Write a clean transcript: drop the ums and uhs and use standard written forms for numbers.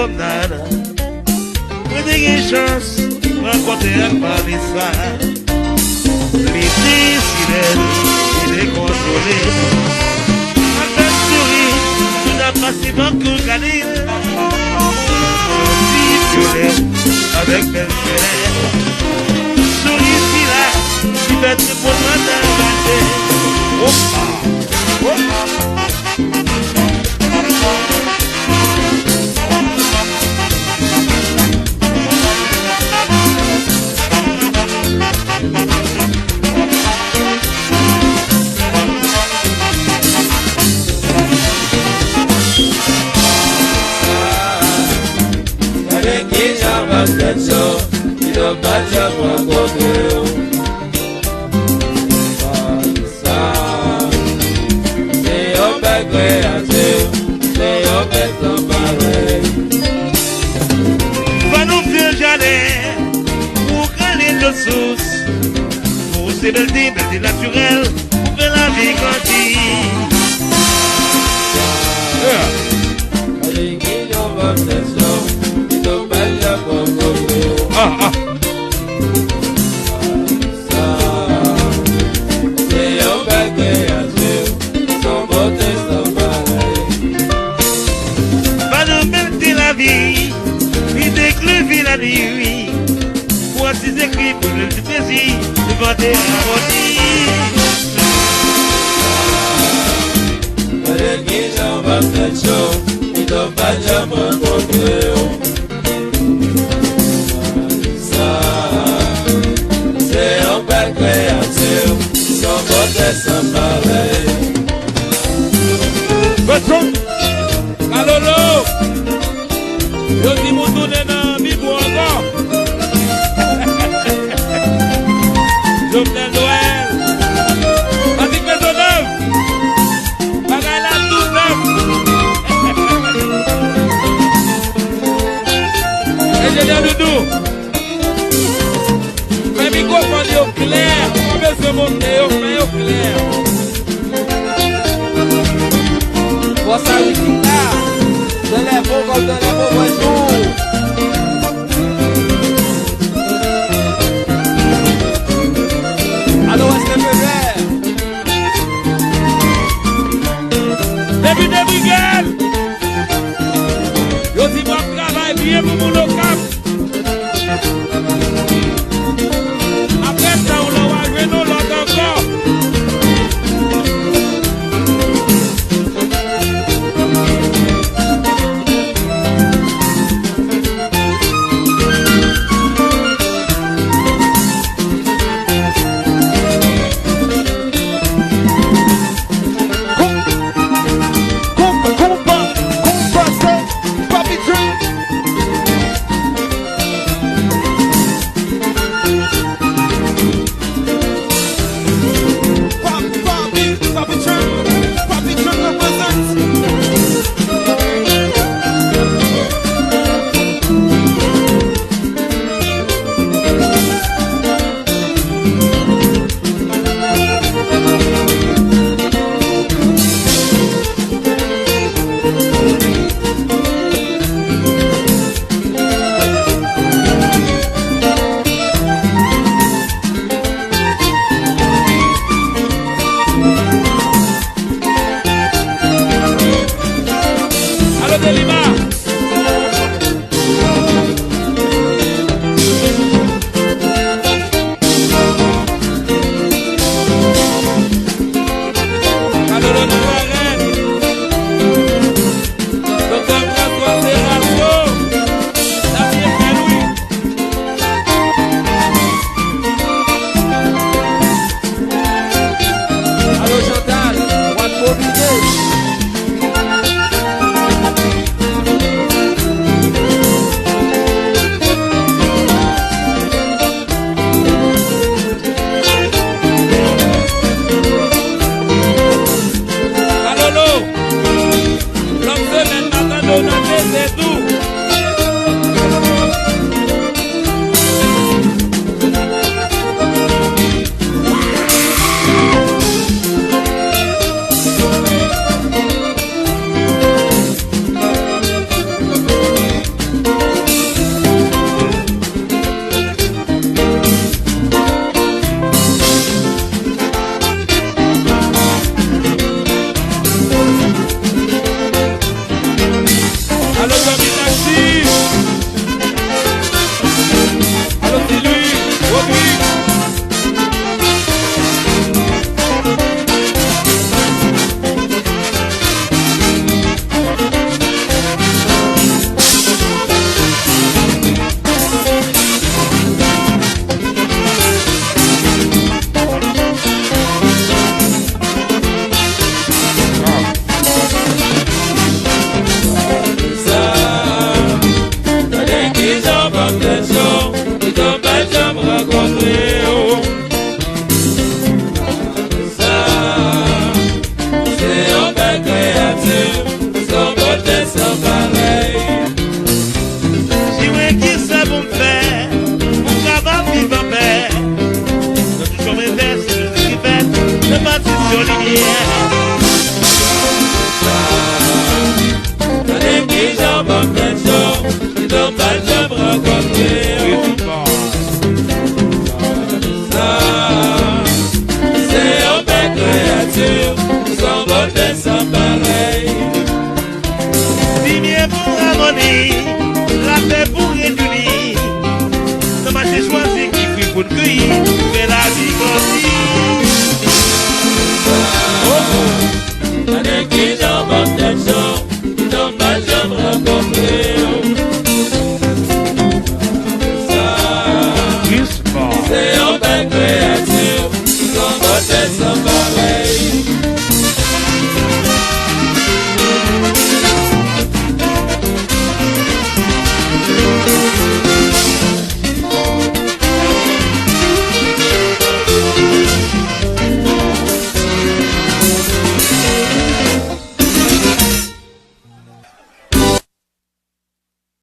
promenade. J'ai des chances de rencontrer un Vanessa. L'été, s'il est contrôlé. À peine souris, tu n'as pas si bon que gagné. Violet, avec belle chaleur. Souris, s'il a, tu vas te prendre dans la tête. Pour ces belles naturelles, pour faire la vie gentille. Va nous mettre la vie, puis décliner la nuit. Si j'écris pour le plaisir de vanter la body. Allez, qui j'en va faire chaud, il doit pas jamais m'encontrer. Ça, c'est un bel créateur, son côté sans pareil. Betron, Kalolo, yo dis mon tourné dans mi bon encore. Jovenel Noël, Patrick Maisonneuve, Bagaille la tout neuf. Ingénieur Doudou, fais microphone au clair, on veut se monter au clair. Pour ça, oui, de l'info comme de l'info, bonjour. Alors, est-ce que je peux faire? Début de Miguel! Yo, si moi, travaille bien pour mon local. Après ça, on va jouer nos langues encore. La paix pour réunir. Ça m'a choisi qui prie pour le cueillir. Mais la vie